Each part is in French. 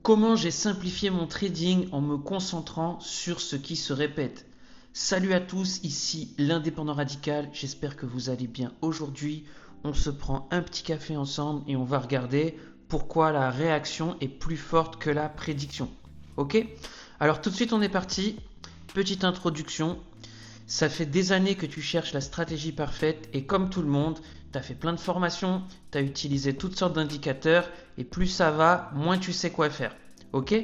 Comment j'ai simplifié mon trading en me concentrant sur ce qui se répète. Salut à tous, ici l'indépendant radical, j'espère que vous allez bien. Aujourd'hui, on se prend un petit café ensemble et on va regarder pourquoi la réaction est plus forte que la prédiction. Ok? Alors tout de suite on est parti, petite introduction. Ça fait des années que tu cherches la stratégie parfaite et comme tout le monde, tu as fait plein de formations, tu as utilisé toutes sortes d'indicateurs et plus ça va, moins tu sais quoi faire. Ok?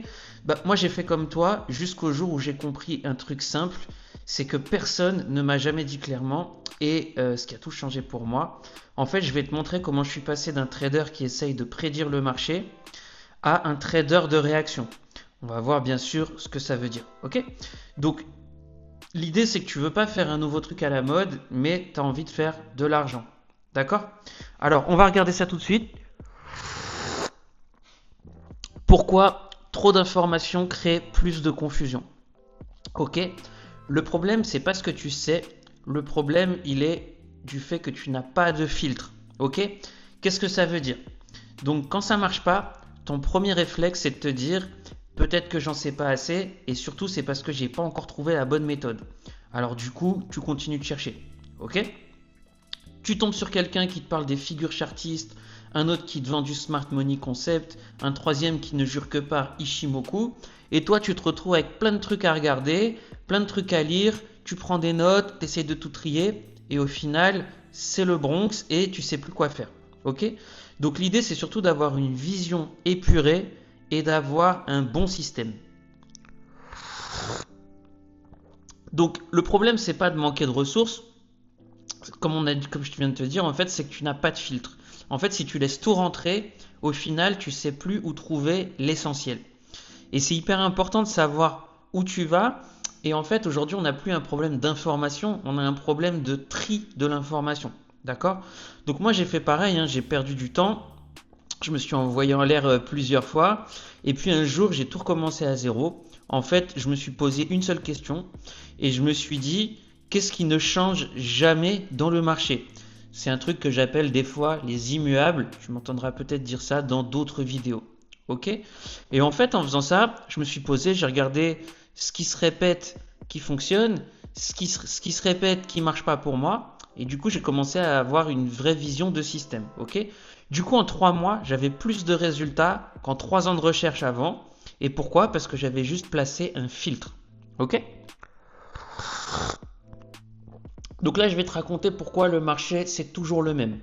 Moi j'ai fait comme toi jusqu'au jour où j'ai compris un truc simple, c'est que personne ne m'a jamais dit clairement et ce qui a tout changé pour moi. En fait, je vais te montrer comment je suis passé d'un trader qui essaye de prédire le marché à un trader de réaction. On va voir bien sûr ce que ça veut dire. Ok? Donc l'idée, c'est que tu veux pas faire un nouveau truc à la mode, mais tu as envie de faire de l'argent. D'accord? Alors, on va regarder ça tout de suite. Pourquoi trop d'informations crée plus de confusion? Ok? Le problème, c'est pas ce que tu sais. Le problème, il est du fait que tu n'as pas de filtre. Ok? Qu'est-ce que ça veut dire? Donc, quand ça marche pas, ton premier réflexe, c'est de te dire peut-être que j'en sais pas assez, et surtout, c'est parce que j'ai pas encore trouvé la bonne méthode. Alors, du coup, tu continues de chercher. Ok? Tu tombes sur quelqu'un qui te parle des figures chartistes, un autre qui te vend du smart money concept, un troisième qui ne jure que par Ishimoku, et toi tu te retrouves avec plein de trucs à regarder, plein de trucs à lire, tu prends des notes, tu essaies de tout trier, et au final c'est le Bronx et tu sais plus quoi faire. Ok? Donc l'idée c'est surtout d'avoir une vision épurée et d'avoir un bon système. Donc le problème c'est pas de manquer de ressources, comme je viens de te dire, en fait, c'est que tu n'as pas de filtre. En fait, si tu laisses tout rentrer, au final, tu sais plus où trouver l'essentiel. Et c'est hyper important de savoir où tu vas. Et en fait, aujourd'hui, on n'a plus un problème d'information, on a un problème de tri de l'information. D'accord? Donc moi, j'ai fait pareil, hein, j'ai perdu du temps. Je me suis envoyé en l'air plusieurs fois. Et puis un jour, j'ai tout recommencé à zéro. En fait, je me suis posé une seule question. Et je me suis dit, qu'est-ce qui ne change jamais dans le marché? C'est un truc que j'appelle des fois les immuables. Tu m'entendras peut-être dire ça dans d'autres vidéos. Ok? Et en fait, en faisant ça, je me suis posé, j'ai regardé ce qui se répète, qui fonctionne, ce qui se répète, qui marche pas pour moi. Et du coup, j'ai commencé à avoir une vraie vision de système. Ok? Du coup, en 3 mois, j'avais plus de résultats qu'en 3 ans de recherche avant. Et pourquoi? Parce que j'avais juste placé un filtre. Ok? Donc là, je vais te raconter pourquoi le marché, c'est toujours le même.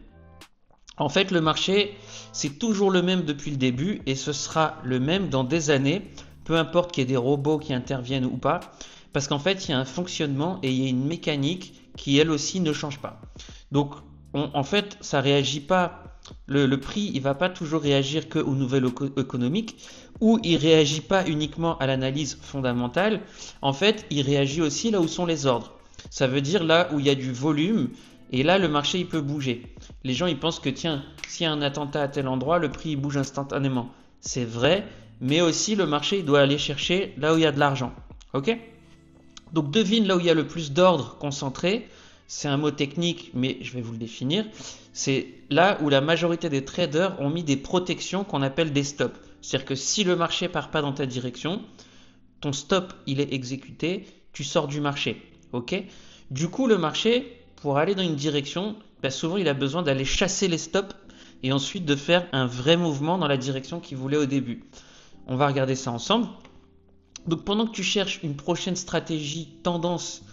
En fait, le marché, c'est toujours le même depuis le début et ce sera le même dans des années, peu importe qu'il y ait des robots qui interviennent ou pas, parce qu'en fait, il y a un fonctionnement et il y a une mécanique qui, elle aussi, ne change pas. Donc, en fait, ça réagit pas. Le prix, il va pas toujours réagir que aux nouvelles économiques, ou il réagit pas uniquement à l'analyse fondamentale. En fait, il réagit aussi là où sont les ordres. Ça veut dire là où il y a du volume, et là, le marché, il peut bouger. Les gens, ils pensent que, tiens, s'il y a un attentat à tel endroit, le prix, il bouge instantanément. C'est vrai, mais aussi, le marché, il doit aller chercher là où il y a de l'argent. Ok? Donc, devine là où il y a le plus d'ordre concentré. C'est un mot technique, mais je vais vous le définir. C'est là où la majorité des traders ont mis des protections qu'on appelle des stops. C'est-à-dire que si le marché part pas dans ta direction, ton stop, il est exécuté, tu sors du marché. Ok? Du coup, le marché, pour aller dans une direction, souvent il a besoin d'aller chasser les stops et ensuite de faire un vrai mouvement dans la direction qu'il voulait au début. On va regarder ça ensemble. Donc pendant que tu cherches une prochaine stratégie tendance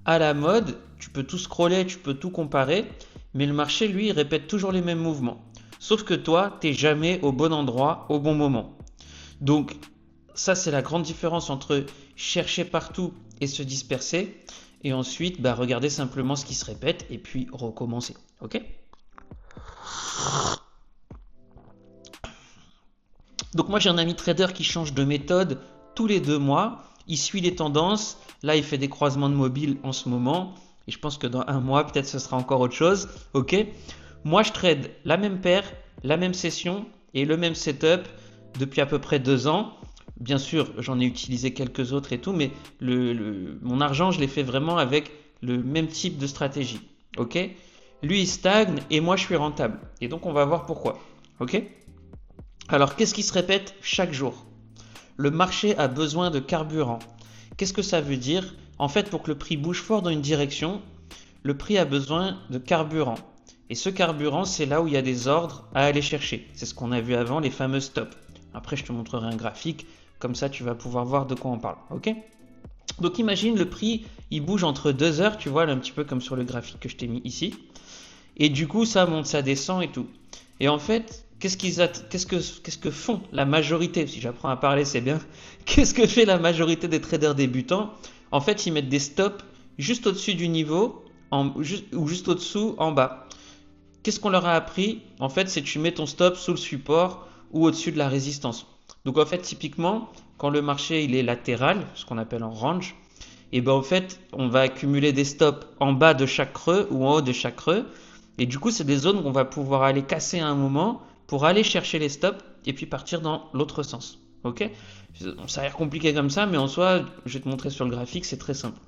à la mode, tu peux tout scroller, tu peux tout comparer, mais le marché, lui, il répète toujours les mêmes mouvements. Sauf que toi, t'es jamais au bon endroit, au bon moment. Donc ça, c'est la grande différence entre chercher partout et se disperser. Et ensuite, regarder simplement ce qui se répète et puis recommencer. Ok? Donc moi, j'ai un ami trader qui change de méthode tous les 2 mois. Il suit les tendances. Là, il fait des croisements de mobiles en ce moment. Et je pense que dans un mois, peut-être ce sera encore autre chose. Ok? Moi, je trade la même paire, la même session et le même setup depuis à peu près 2 ans. Bien sûr, j'en ai utilisé quelques autres et tout, mais mon argent, je l'ai fait vraiment avec le même type de stratégie. Ok? Lui, il stagne et moi, je suis rentable. Et donc, on va voir pourquoi. Ok? Alors, qu'est-ce qui se répète chaque jour? le marché a besoin de carburant. Qu'est-ce que ça veut dire? En fait, pour que le prix bouge fort dans une direction, le prix a besoin de carburant. Et ce carburant, c'est là où il y a des ordres à aller chercher. C'est ce qu'on a vu avant, les fameux stops. Après, je te montrerai un graphique, comme ça tu vas pouvoir voir de quoi on parle. Ok? Donc imagine le prix, il bouge entre 2 heures, tu vois, là, un petit peu comme sur le graphique que je t'ai mis ici. Et du coup, ça monte, ça descend et tout. Et en fait, qu'est-ce que font la majorité? Si j'apprends à parler, c'est bien. Qu'est-ce que fait la majorité des traders débutants? En fait, ils mettent des stops juste au-dessus du niveau ou juste au-dessous en bas. Qu'est-ce qu'on leur a appris? En fait, c'est tu mets ton stop sous le support ou au-dessus de la résistance. Donc en fait, typiquement, quand le marché il est latéral, ce qu'on appelle en range, et ben en fait, on va accumuler des stops en bas de chaque creux ou en haut de chaque creux. Et du coup, c'est des zones qu'on va pouvoir aller casser à un moment pour aller chercher les stops et puis partir dans l'autre sens. Ok? Ça a l'air compliqué comme ça, mais en soi, je vais te montrer sur le graphique, c'est très simple.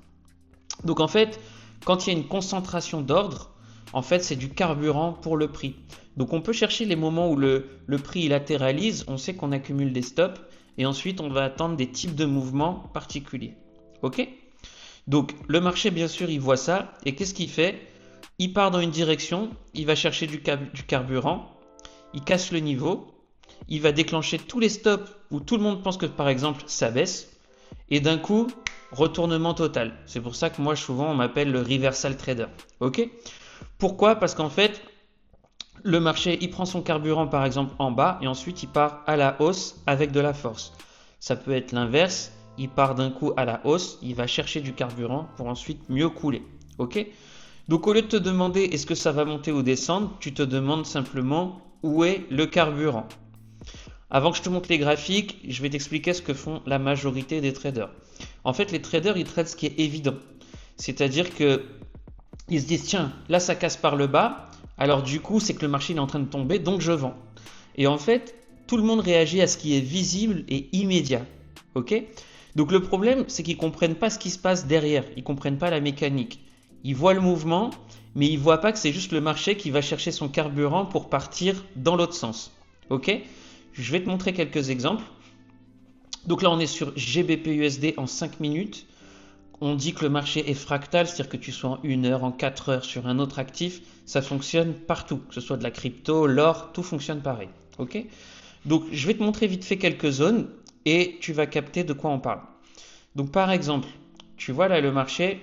Donc en fait, quand il y a une concentration d'ordre, en fait, c'est du carburant pour le prix. Donc on peut chercher les moments où le prix latéralise, on sait qu'on accumule des stops, et ensuite on va attendre des types de mouvements particuliers. Ok? Donc le marché, bien sûr, il voit ça, et qu'est-ce qu'il fait? Il part dans une direction, il va chercher du carburant, il casse le niveau, il va déclencher tous les stops où tout le monde pense que par exemple ça baisse, et d'un coup, retournement total. C'est pour ça que moi souvent on m'appelle le reversal trader. Ok? Pourquoi? Parce qu'en fait, le marché il prend son carburant par exemple en bas et ensuite il part à la hausse avec de la force. Ça peut être l'inverse, il part d'un coup à la hausse, il va chercher du carburant pour ensuite mieux couler. Ok? Donc au lieu de te demander est-ce que ça va monter ou descendre, tu te demandes simplement où est le carburant. Avant que je te montre les graphiques, je vais t'expliquer ce que font la majorité des traders. En fait, les traders, ils traitent ce qui est évident. C'est-à-dire que ils se disent tiens, là ça casse par le bas, alors du coup c'est que le marché est en train de tomber, donc je vends. Et en fait, tout le monde réagit à ce qui est visible et immédiat. Ok? Donc le problème, c'est qu'ils ne comprennent pas ce qui se passe derrière, ils ne comprennent pas la mécanique. Ils voient le mouvement, mais ils ne voient pas que c'est juste le marché qui va chercher son carburant pour partir dans l'autre sens. Ok? Je vais te montrer quelques exemples. Donc là on est sur GBP/USD en 5 minutes. On dit que le marché est fractal, c'est-à-dire que tu sois en 1 heure, en 4 heures sur un autre actif, ça fonctionne partout, que ce soit de la crypto, l'or, tout fonctionne pareil. Ok? Donc je vais te montrer vite fait quelques zones et tu vas capter de quoi on parle. Donc par exemple, tu vois là le marché,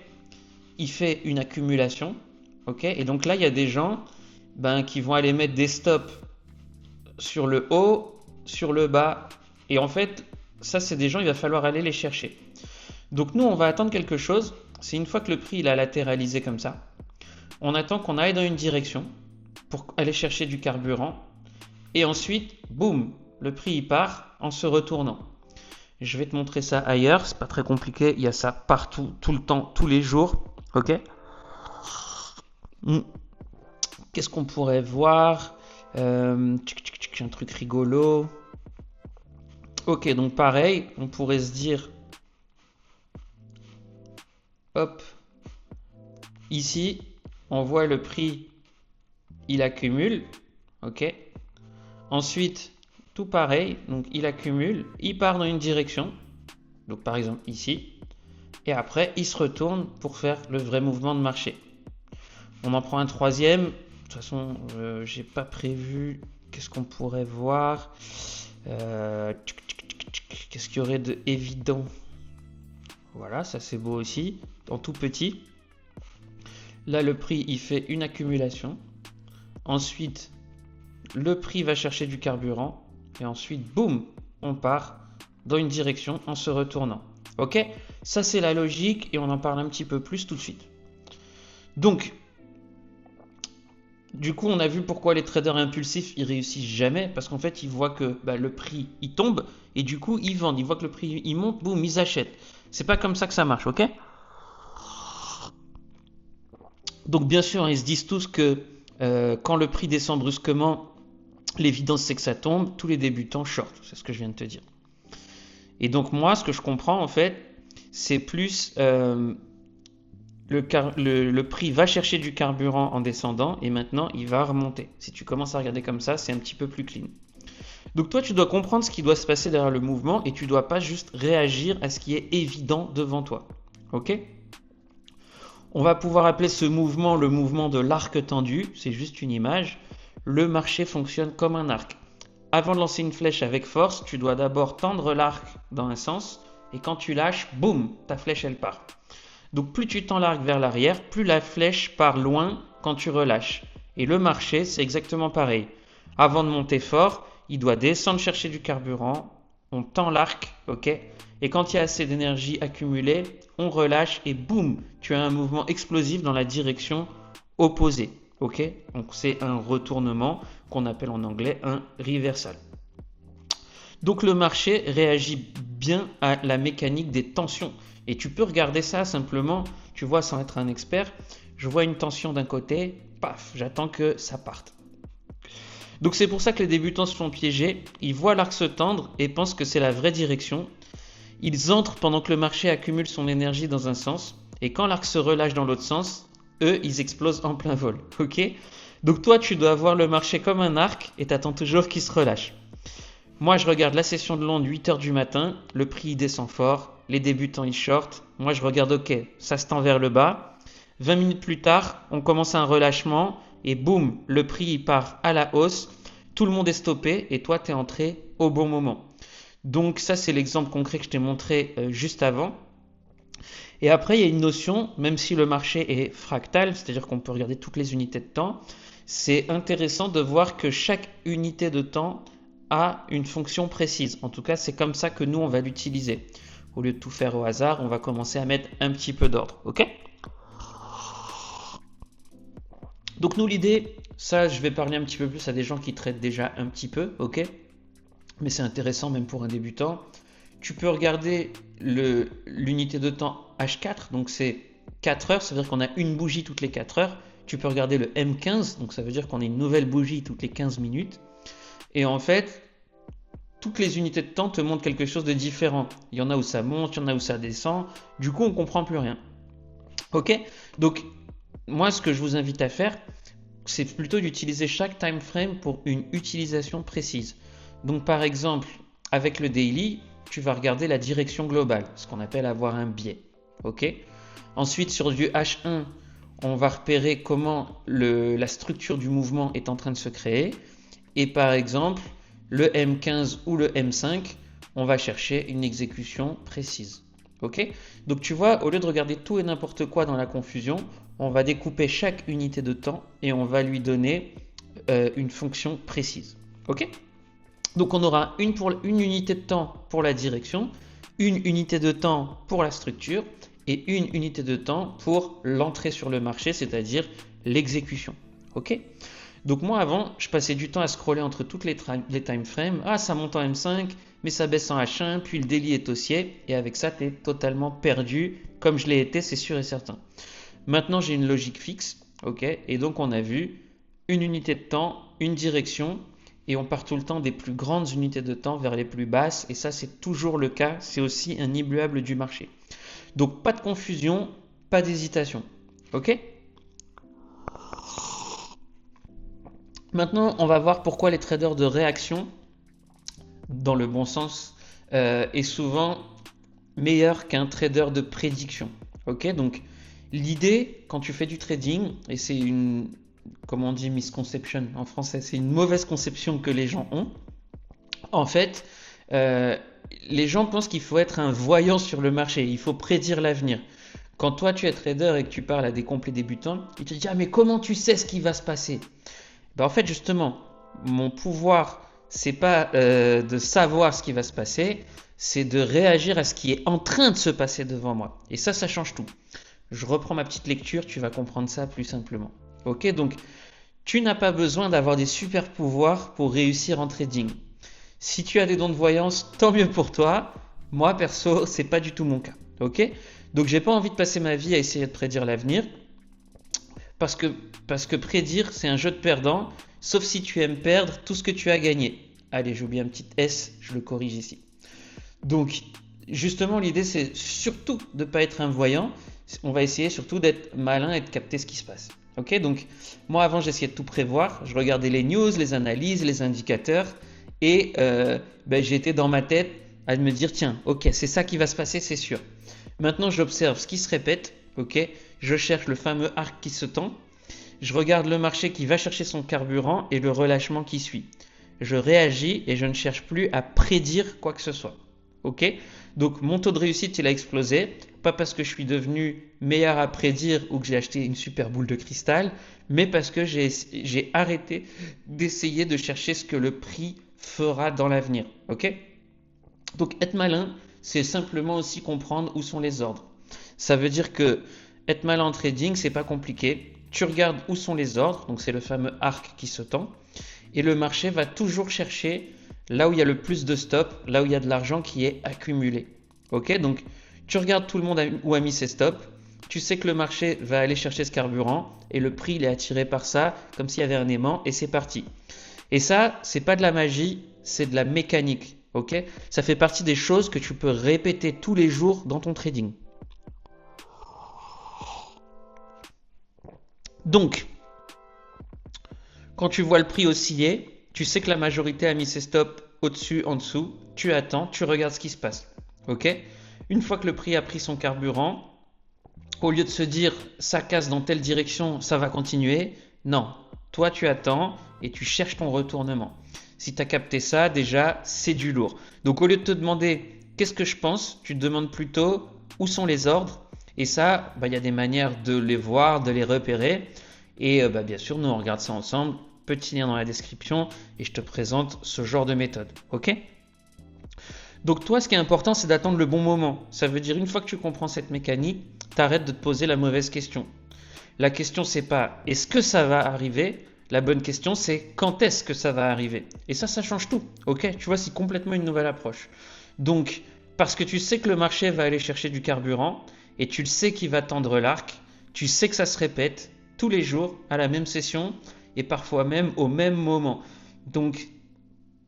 il fait une accumulation, ok? Et donc là il y a des gens qui vont aller mettre des stops sur le haut, sur le bas, et en fait ça c'est des gens, il va falloir aller les chercher. Donc nous, on va attendre quelque chose. C'est une fois que le prix il a latéralisé comme ça, on attend qu'on aille dans une direction pour aller chercher du carburant. Et ensuite, boum, le prix il part en se retournant. Je vais te montrer ça ailleurs. C'est pas très compliqué. Il y a ça partout, tout le temps, tous les jours. Ok? Qu'est-ce qu'on pourrait voir? Un truc rigolo. Ok, donc pareil, on pourrait se dire... Hop, ici, on voit le prix, il accumule, ok. Ensuite, tout pareil, donc il accumule, il part dans une direction, donc par exemple ici, et après il se retourne pour faire le vrai mouvement de marché. On en prend un troisième, de toute façon, j'ai pas prévu, qu'est-ce qu'on pourrait voir, qu'est-ce qu'il y aurait de évident? Voilà, ça c'est beau aussi, en tout petit. Là, le prix, il fait une accumulation. Ensuite, le prix va chercher du carburant. Et ensuite, boum, on part dans une direction en se retournant. Ok? Ça, c'est la logique et on en parle un petit peu plus tout de suite. Donc, du coup, on a vu pourquoi les traders impulsifs, ils réussissent jamais. Parce qu'en fait, ils voient que le prix, il tombe. Et du coup, ils vendent. Ils voient que le prix, il monte, boum, ils achètent. C'est pas comme ça que ça marche, ok? Donc bien sûr, ils se disent tous que quand le prix descend brusquement, l'évidence c'est que ça tombe, tous les débutants short, c'est ce que je viens de te dire. Et donc moi, ce que je comprends en fait, c'est plus le prix va chercher du carburant en descendant et maintenant il va remonter. Si tu commences à regarder comme ça, c'est un petit peu plus clean. Donc toi, tu dois comprendre ce qui doit se passer derrière le mouvement et tu dois pas juste réagir à ce qui est évident devant toi. Ok? On va pouvoir appeler ce mouvement le mouvement de l'arc tendu, c'est juste une image. Le marché fonctionne comme un arc. Avant de lancer une flèche avec force, tu dois d'abord tendre l'arc dans un sens et quand tu lâches, boum, ta flèche elle part. Donc plus tu tends l'arc vers l'arrière, plus la flèche part loin quand tu relâches. Et le marché, c'est exactement pareil. Avant de monter fort, il doit descendre chercher du carburant, on tend l'arc, ok? Et quand il y a assez d'énergie accumulée, on relâche et boum, tu as un mouvement explosif dans la direction opposée, ok? Donc c'est un retournement qu'on appelle en anglais un reversal. Donc le marché réagit bien à la mécanique des tensions. Et tu peux regarder ça simplement, tu vois, sans être un expert, je vois une tension d'un côté, paf, j'attends que ça parte. Donc c'est pour ça que les débutants se font piéger, ils voient l'arc se tendre et pensent que c'est la vraie direction. Ils entrent pendant que le marché accumule son énergie dans un sens, et quand l'arc se relâche dans l'autre sens, eux, ils explosent en plein vol, ok? Donc toi, tu dois voir le marché comme un arc et t'attends toujours qu'il se relâche. Moi, je regarde la session de Londres 8h du matin, le prix il descend fort, les débutants ils shortent, moi je regarde ok, ça se tend vers le bas. 20 minutes plus tard, on commence un relâchement et boum, le prix il part à la hausse, tout le monde est stoppé et toi tu es entré au bon moment. Donc ça c'est l'exemple concret que je t'ai montré juste avant. Et après il y a une notion, même si le marché est fractal, c'est-à-dire qu'on peut regarder toutes les unités de temps, c'est intéressant de voir que chaque unité de temps a une fonction précise. En tout cas, c'est comme ça que nous, on va l'utiliser. Au lieu de tout faire au hasard, on va commencer à mettre un petit peu d'ordre. Ok? Donc nous, l'idée, ça, je vais parler un petit peu plus à des gens qui traitent déjà un petit peu. Ok? Mais c'est intéressant même pour un débutant. Tu peux regarder l'unité de temps H4, donc c'est 4 heures, ça veut dire qu'on a une bougie toutes les 4 heures. Tu peux regarder le M15, donc ça veut dire qu'on a une nouvelle bougie toutes les 15 minutes. Et en fait, toutes les unités de temps te montrent quelque chose de différent. Il y en a où ça monte, il y en a où ça descend. Du coup, on ne comprend plus rien. Ok? Donc, moi, ce que je vous invite à faire, c'est plutôt d'utiliser chaque time frame pour une utilisation précise. Donc, par exemple, avec le daily, tu vas regarder la direction globale, ce qu'on appelle avoir un biais. Ok? Ensuite, sur du H1, on va repérer comment la structure du mouvement est en train de se créer. Et par exemple, le M15 ou le M5, on va chercher une exécution précise. Ok? Donc tu vois, au lieu de regarder tout et n'importe quoi dans la confusion, on va découper chaque unité de temps et on va lui donner une fonction précise. Ok? Donc on aura une unité de temps pour la direction, une unité de temps pour la structure et une unité de temps pour l'entrée sur le marché, c'est-à-dire l'exécution. Ok? Donc moi avant, je passais du temps à scroller entre toutes les time frames. Ah, ça monte en M5, mais ça baisse en H1, puis le daily est haussier. Et avec ça, tu es totalement perdu, comme je l'ai été, c'est sûr et certain. Maintenant, j'ai une logique fixe, ok? Et donc on a vu une unité de temps, une direction, et on part tout le temps des plus grandes unités de temps vers les plus basses. Et ça, c'est toujours le cas. C'est aussi un immuable du marché. Donc pas de confusion, pas d'hésitation, ok? Maintenant, on va voir pourquoi les traders de réaction, dans le bon sens, est souvent meilleur qu'un trader de prédiction. Ok, donc l'idée quand tu fais du trading, et c'est une, comment on dit, misconception en français, c'est une mauvaise conception que les gens ont. En fait, les gens pensent qu'il faut être un voyant sur le marché, il faut prédire l'avenir. Quand toi tu es trader et que tu parles à des complets débutants, ils te disent ah mais comment tu sais ce qui va se passer? Ben en fait, justement, mon pouvoir, c'est pas de savoir ce qui va se passer, c'est de réagir à ce qui est en train de se passer devant moi. Et ça change tout. Je reprends ma petite lecture, tu vas comprendre ça plus simplement. Ok, donc tu n'as pas besoin d'avoir des super pouvoirs pour réussir en trading. Si tu as des dons de voyance, tant mieux pour toi. Moi, perso, c'est pas du tout mon cas. Ok, donc j'ai pas envie de passer ma vie à essayer de prédire l'avenir. Parce que prédire, c'est un jeu de perdant, sauf si tu aimes perdre tout ce que tu as gagné. Allez, j'ai oublié un petit S, je le corrige ici. Donc, justement, l'idée, c'est surtout de ne pas être un voyant. On va essayer surtout d'être malin et de capter ce qui se passe. Ok, donc, moi, avant, j'essayais de tout prévoir. Je regardais les news, les analyses, les indicateurs. Et j'ai été dans ma tête à me dire, tiens, ok, c'est ça qui va se passer, c'est sûr. Maintenant, j'observe ce qui se répète, ok, je cherche le fameux arc qui se tend, je regarde le marché qui va chercher son carburant et le relâchement qui suit. Je réagis et je ne cherche plus à prédire quoi que ce soit. Ok? Donc mon taux de réussite il a explosé, pas parce que je suis devenu meilleur à prédire ou que j'ai acheté une super boule de cristal, mais parce que j'ai arrêté d'essayer de chercher ce que le prix fera dans l'avenir. Ok? Donc être malin, c'est simplement aussi comprendre où sont les ordres. Ça veut dire que être malin en trading, c'est pas compliqué. Tu regardes où sont les ordres, donc c'est le fameux arc qui se tend, et le marché va toujours chercher là où il y a le plus de stops, là où il y a de l'argent qui est accumulé. Ok, donc tu regardes tout le monde où a mis ses stops, tu sais que le marché va aller chercher ce carburant et le prix il est attiré par ça comme s'il y avait un aimant et c'est parti. Et ça, c'est pas de la magie, c'est de la mécanique. Ok, ça fait partie des choses que tu peux répéter tous les jours dans ton trading. Donc, quand tu vois le prix osciller, tu sais que la majorité a mis ses stops au-dessus, en dessous. Tu attends, tu regardes ce qui se passe. Ok? Une fois que le prix a pris son carburant, au lieu de se dire ça casse dans telle direction, ça va continuer, non. Toi, tu attends et tu cherches ton retournement. Si tu as capté ça, déjà, c'est du lourd. Donc, au lieu de te demander qu'est-ce que je pense, tu te demandes plutôt où sont les ordres. Et ça, il y a des manières de les voir, de les repérer. Et bien sûr, nous on regarde ça ensemble. Petit lien dans la description et je te présente ce genre de méthode. Ok? Donc toi, ce qui est important, c'est d'attendre le bon moment. Ça veut dire une fois que tu comprends cette mécanique, t'arrêtes de te poser la mauvaise question. La question c'est pas est-ce que ça va arriver? La bonne question c'est quand est-ce que ça va arriver? Et ça change tout. Ok? Tu vois, c'est complètement une nouvelle approche. Donc, parce que tu sais que le marché va aller chercher du carburant et tu le sais qu'il va tendre l'arc, tu sais que ça se répète tous les jours à la même session et parfois même au même moment. Donc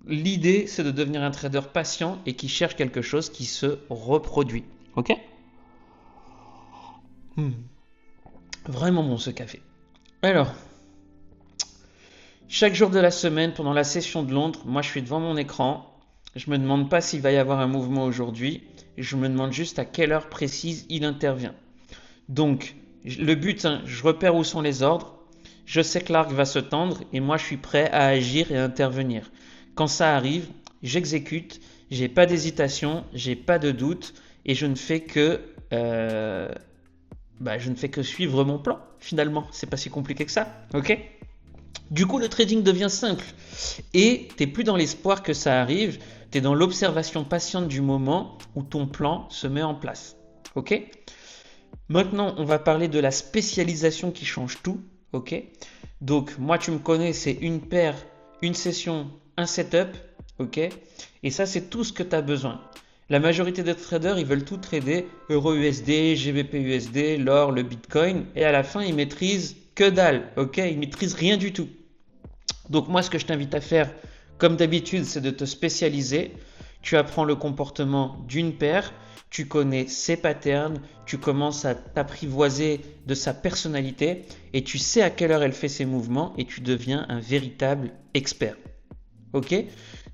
l'idée c'est de devenir un trader patient et qui cherche quelque chose qui se reproduit. Ok? Vraiment bon ce café. Alors, chaque jour de la semaine pendant la session de Londres, moi je suis devant mon écran. Je me demande pas s'il va y avoir un mouvement aujourd'hui. Je me demande juste à quelle heure précise il intervient. Donc, le but, je repère où sont les ordres. Je sais que l'arc va se tendre et moi je suis prêt à agir et à intervenir. Quand ça arrive, j'exécute, j'ai pas d'hésitation, j'ai pas de doute et je ne fais que suivre mon plan. Finalement, c'est pas si compliqué que ça, ok? Du coup, le trading devient simple et t'es plus dans l'espoir que ça arrive, t'es dans l'observation patiente du moment où ton plan se met en place, ok? Maintenant, on va parler de la spécialisation qui change tout. Ok? Donc, moi, tu me connais, c'est une paire, une session, un setup. Ok? Et ça, c'est tout ce que tu as besoin. La majorité des traders, ils veulent tout trader, Euro-USD, GBP-USD, l'or, le Bitcoin, et à la fin, ils maîtrisent que dalle. Ok? Ils maîtrisent rien du tout. Donc, moi, ce que je t'invite à faire, comme d'habitude, c'est de te spécialiser. Tu apprends le comportement d'une paire, tu connais ses patterns, tu commences à t'apprivoiser de sa personnalité et tu sais à quelle heure elle fait ses mouvements et tu deviens un véritable expert. Ok?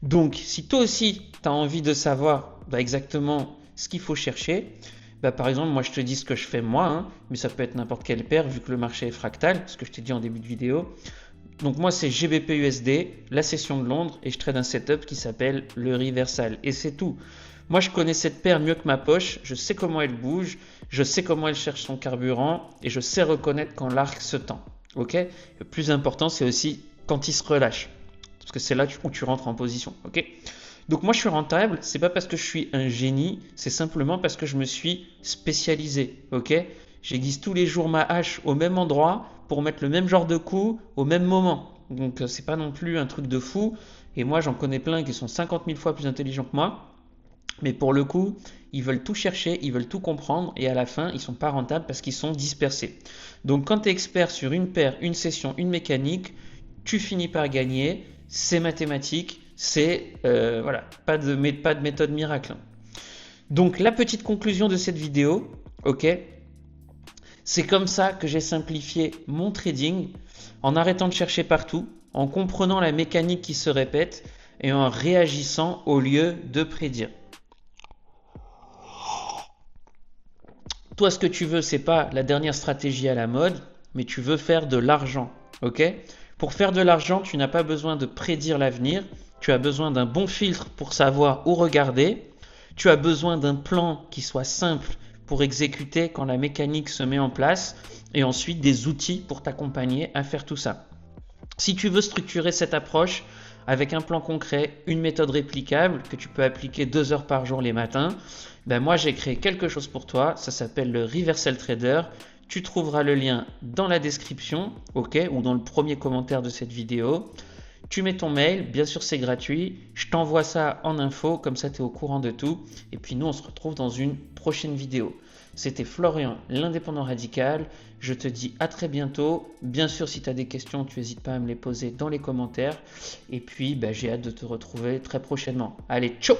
Donc, si toi aussi tu as envie de savoir exactement ce qu'il faut chercher, par exemple, moi je te dis ce que je fais moi, mais ça peut être n'importe quelle paire vu que le marché est fractal, ce que je t'ai dit en début de vidéo. Donc moi c'est GBP-USD, la session de Londres et je trade un setup qui s'appelle le reversal et c'est tout. Moi je connais cette paire mieux que ma poche, je sais comment elle bouge, je sais comment elle cherche son carburant et je sais reconnaître quand l'arc se tend. Ok? Le plus important c'est aussi quand il se relâche parce que c'est là où tu rentres en position. Ok? Donc moi je suis rentable, c'est pas parce que je suis un génie, c'est simplement parce que je me suis spécialisé. Ok? J'aiguise tous les jours ma hache au même endroit pour mettre le même genre de coup au même moment. Donc c'est pas non plus un truc de fou. Et moi j'en connais plein qui sont 50 000 fois plus intelligents que moi. Mais pour le coup, ils veulent tout chercher, ils veulent tout comprendre et à la fin, ils sont pas rentables parce qu'ils sont dispersés. Donc quand tu es expert sur une paire, une session, une mécanique, tu finis par gagner. C'est mathématique, c'est voilà, pas de méthode miracle. Donc la petite conclusion de cette vidéo, ok, c'est comme ça que j'ai simplifié mon trading en arrêtant de chercher partout, en comprenant la mécanique qui se répète et en réagissant au lieu de prédire. Toi, ce que tu veux, c'est pas la dernière stratégie à la mode, mais tu veux faire de l'argent, ok? Pour faire de l'argent, tu n'as pas besoin de prédire l'avenir, tu as besoin d'un bon filtre pour savoir où regarder, tu as besoin d'un plan qui soit simple pour exécuter quand la mécanique se met en place, et ensuite des outils pour t'accompagner à faire tout ça. Si tu veux structurer cette approche avec un plan concret, une méthode réplicable que tu peux appliquer 2 heures par jour les matins, ben moi j'ai créé quelque chose pour toi, ça s'appelle le Reversal Trader. Tu trouveras le lien dans la description, ok, ou dans le premier commentaire de cette vidéo. Tu mets ton mail, bien sûr c'est gratuit, je t'envoie ça en info, comme ça tu es au courant de tout. Et puis nous on se retrouve dans une prochaine vidéo. C'était Florian, l'indépendant radical. Je te dis à très bientôt. Bien sûr, si tu as des questions, tu n'hésites pas à me les poser dans les commentaires. Et puis, j'ai hâte de te retrouver très prochainement. Allez, ciao!